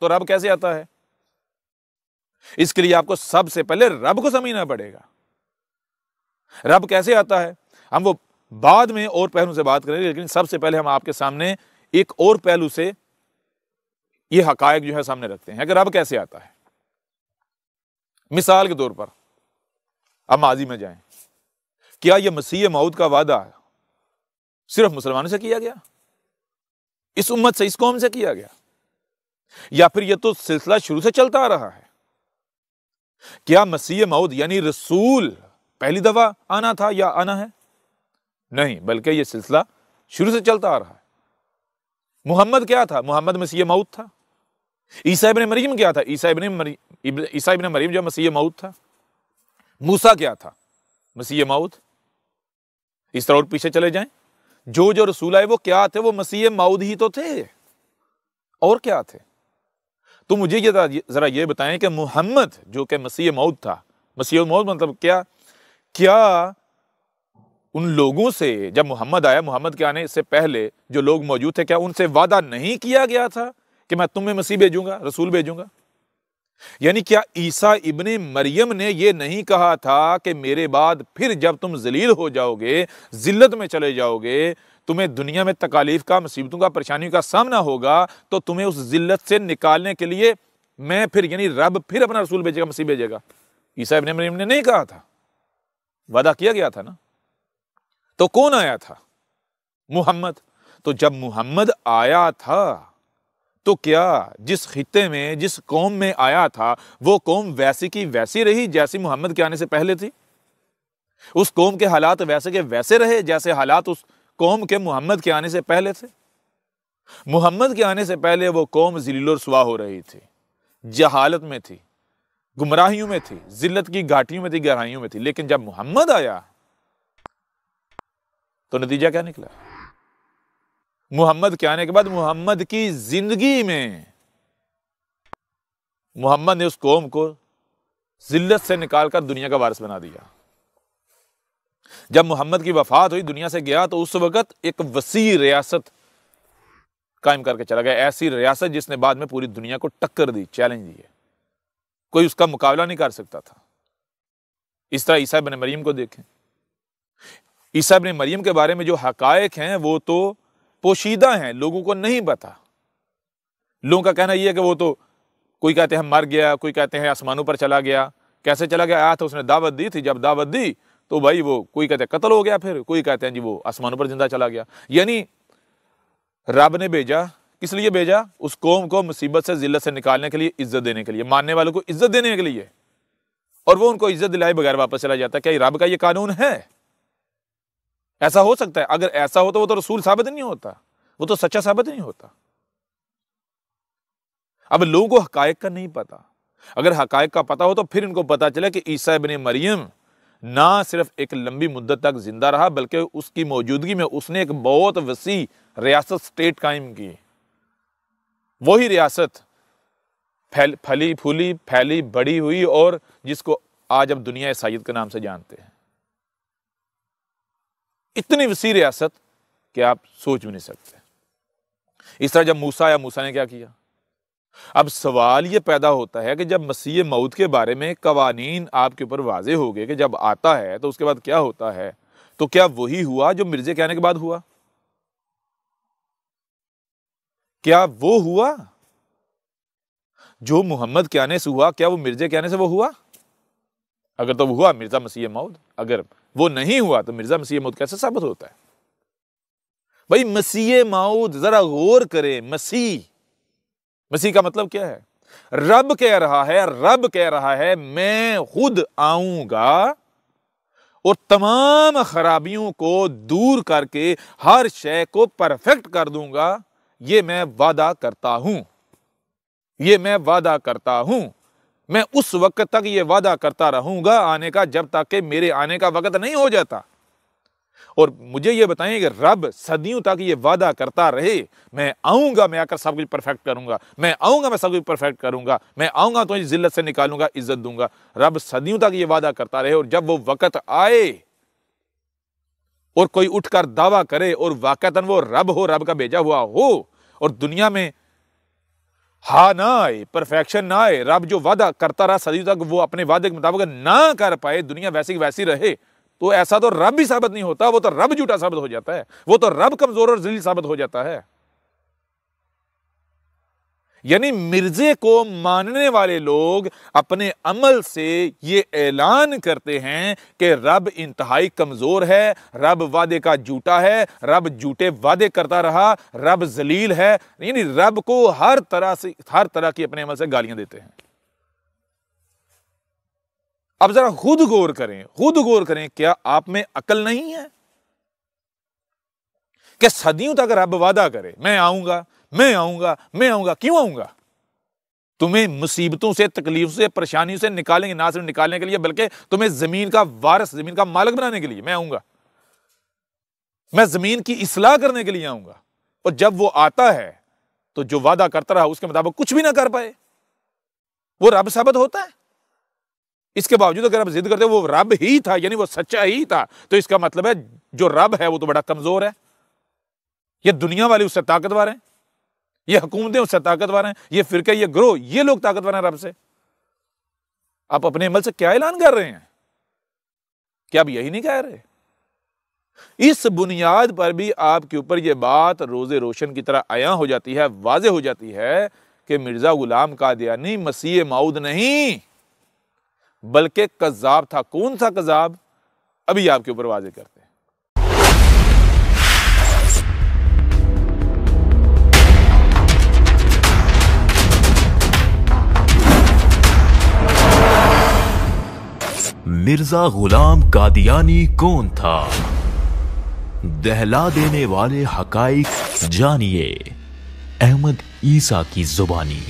तो रब कैसे आता है? इसके लिए आपको सबसे पहले रब को समझना पड़ेगा। रब कैसे आता है हम वो बाद में और पहलू से बात करेंगे, लेकिन सबसे पहले हम आपके सामने एक और पहलू से ये हकायक जो है सामने रखते हैं कि रब कैसे आता है। मिसाल के तौर पर अब माजी में जाएं, क्या यह मसीह मौद का वादा सिर्फ मुसलमानों से किया गया, इस उम्मत से, इस कौम से किया गया, या फिर यह तो सिलसिला शुरू से चलता आ रहा है? क्या मसीह मौद यानी रसूल पहली दफा आना था या आना है? नहीं, बल्कि यह सिलसिला शुरू से चलता आ रहा है। मुहम्मद क्या था? मुहम्मद मसीह मौद था। ईसा इब्ने मरियम क्या था? ईसा इब्ने मरियम जो मसीह मौद था। मूसा क्या था? मसीह मौद। इस तरह और पीछे चले जाएं, जो जो रसूल आए वो क्या थे? वो मसीह मौद ही तो थे, और क्या थे? तो मुझे जरा ये बताएं कि मुहम्मद जो कि मसीह मौद था, मसीह मौद मतलब क्या? क्या उन लोगों से जब मुहम्मद आया, मुहम्मद के आने से पहले जो लोग मौजूद थे, क्या उनसे वादा नहीं किया गया था कि मैं तुम्हें मसीह भेजूंगा, रसूल भेजूंगा? यानी क्या ईसा इब्ने मरियम ने यह नहीं कहा था कि मेरे बाद फिर जब तुम जलील हो जाओगे, जिल्लत में चले जाओगे, तुम्हें दुनिया में तकालीफ का, मुसीबतों का, परेशानियों का सामना होगा, तो तुम्हें उस जिल्लत से निकालने के लिए मैं फिर यानी रब फिर अपना रसूल भेजेगा, मसीह भेजेगा? ईसा इब्ने मरियम ने नहीं कहा था, वादा किया गया था ना। तो कौन आया था? मुहम्मद। तो जब मुहम्मद आया था तो क्या जिस खित्ते में, जिस कौम में आया था, वो कौम वैसी की वैसी रही जैसी मुहम्मद के आने से पहले थी? उस कौम के हालात वैसे के वैसे रहे जैसे हालात उस कौम के मुहम्मद के आने से पहले थे? मुहम्मद के आने से पहले वो कौम ज़िल्ल और सुवा हो रही थी, जहालत में थी, गुमराहियों में थी, जिल्लत की घाटियों में थी, गहराइयों में थी। लेकिन जब मुहम्मद आया तो नतीजा क्या निकला? मुहम्मद के आने के बाद मुहम्मद की जिंदगी में मुहम्मद ने उस कौम को जिल्लत से निकालकर दुनिया का वारिस बना दिया। जब मुहम्मद की वफात हुई, दुनिया से गया, तो उस वक्त एक वसी रियासत कायम करके चला गया, ऐसी रियासत जिसने बाद में पूरी दुनिया को टक्कर दी, चैलेंज दिए, कोई उसका मुकाबला नहीं कर सकता था। इस तरह ईसा इब्ने मरियम को देखें। ईसा इब्ने मरियम के बारे में जो हकायक हैं वो तो पोशीदा हैं, लोगों को नहीं पता। लोगों का कहना यह है कि वो तो, कोई कहते हैं मर गया, कोई कहते हैं आसमानों पर चला गया। कैसे चला गया? आया था, उसने दावत दी थी, जब दावत दी तो भाई वो, कोई कहते हैं कत्ल हो गया, फिर कोई कहते हैं जी वो आसमानों पर जिंदा चला गया। यानी रब ने भेजा, किस लिए भेजा? उस कौम को मुसीबत से, जिल्लत से निकालने के लिए, इज्जत देने के लिए, मानने वालों को इज्जत देने के लिए, और वो उनको इज्जत दिलाए बगैर वापस चला जाता है। क्या रब का ये कानून है? ऐसा हो सकता है? अगर ऐसा हो तो वो तो रसूल साबित नहीं होता, वो तो सच्चा साबित नहीं होता। अब लोगों को हकायक का नहीं पता। अगर हकायक का पता हो तो फिर इनको पता चले कि ईसा इब्ने मरियम ना सिर्फ एक लंबी मुद्दत तक जिंदा रहा, बल्कि उसकी मौजूदगी में उसने एक बहुत वसी रियासत, स्टेट कायम की। वही रियासत फली फूली, फैली, बड़ी हुई, और जिसको आज अब दुनिया ईसाईयत के नाम से जानते हैं। इतनी वसी रियासत कि आप सोच भी नहीं सकते। इस तरह जब मूसा आया, मूसा ने क्या किया? अब सवाल यह पैदा होता है कि जब मसीह मौत के बारे में कवानीन आपके ऊपर वाजे हो गए कि जब आता है तो उसके बाद क्या होता है, तो क्या वही हुआ जो मिर्जे के आने के बाद हुआ? क्या वो हुआ जो मुहम्मद के आने से हुआ? क्या वो मिर्जे के आने से वो हुआ? अगर तो वो हुआ मिर्जा मसीह मौद, अगर वो नहीं हुआ तो मिर्जा मसीह मौद कैसे साबित होता है? भाई मसीह मौद, जरा गौर करें। मसीह का मतलब क्या है? रब कह रहा है मैं खुद आऊंगा और तमाम खराबियों को दूर करके हर शय को परफेक्ट कर दूंगा। ये मैं वादा करता हूं। मैं उस वक्त तक ये वादा करता रहूंगा आने का, जब तक कि मेरे आने का वक्त नहीं हो जाता। और मुझे ये बताएं कि रब सदियों तक ये वादा करता रहे, मैं आऊंगा, मैं आकर सब कुछ परफेक्ट करूंगा, मैं आऊंगा, मैं सब कुछ परफेक्ट करूंगा, मैं आऊंगा तो जिल्लत से निकालूंगा, इज्जत दूंगा। रब सदियों तक ये वादा करता रहे, और जब वो वक्त आए और कोई उठकर दावा करे और वाकईतन वो रब हो, रब का भेजा हुआ हो, और दुनिया में हाँ ना आए, परफेक्शन ना आए, रब जो वादा करता रहा सदियों तक वो अपने वादे के मुताबिक ना कर पाए, दुनिया वैसी की वैसी रहे, तो ऐसा तो रब भी साबित नहीं होता, वो तो रब झूठा साबित हो जाता है, वो तो रब कमजोर और जलील साबित हो जाता है। यानी मिर्जे को मानने वाले लोग अपने अमल से ये ऐलान करते हैं कि रब इंतहाई कमजोर है, रब वादे का झूठा है, रब झूठे वादे करता रहा, रब जलील है, यानी रब को हर तरह की अपने अमल से गालियां देते हैं। अब जरा खुद गौर करें, क्या आप में अकल नहीं है कि सदियों तक रब वादा करे मैं आऊंगा, मैं आऊंगा, मैं आऊंगा, क्यों आऊंगा? तुम्हें मुसीबतों से, तकलीफ से, परेशानियों से निकालेंगे, ना सिर्फ निकालने के लिए बल्कि तुम्हें जमीन का वारिस, जमीन का मालिक बनाने के लिए मैं आऊंगा, मैं जमीन की इस्लाह करने के लिए आऊंगा। और जब वो आता है तो जो वादा करता रहा उसके मुताबिक कुछ भी ना कर पाए, वो रब साबित होता है। इसके बावजूद अगर आप जिद करते वो रब ही था, यानी वो सच्चा ही था, तो इसका मतलब है जो रब है वो तो बड़ा कमजोर है। ये दुनिया वाले उससे ताकतवर हैं, ये हुकूमतें उससे ताकतवर हैं, ये फिरके, ये ग्रोह, ये लोग ताकतवर हैं रब से। आप अपने अमल से क्या ऐलान कर रहे हैं? क्या आप यही नहीं कह रहे? इस बुनियाद पर भी आपके ऊपर यह बात रोजे रोशन की तरह आया हो जाती है, वाजे हो जाती है कि मिर्जा गुलाम कादियानी मसीह मऊद नहीं बल्कि कज़्ज़ाब था। कौन सा कज़्ज़ाब? अभी आपके ऊपर वाजे करते हैं। मिर्जा गुलाम कादियानी कौन था? दहला देने वाले हकाइक जानिए अहमद ईसा की जुबानी।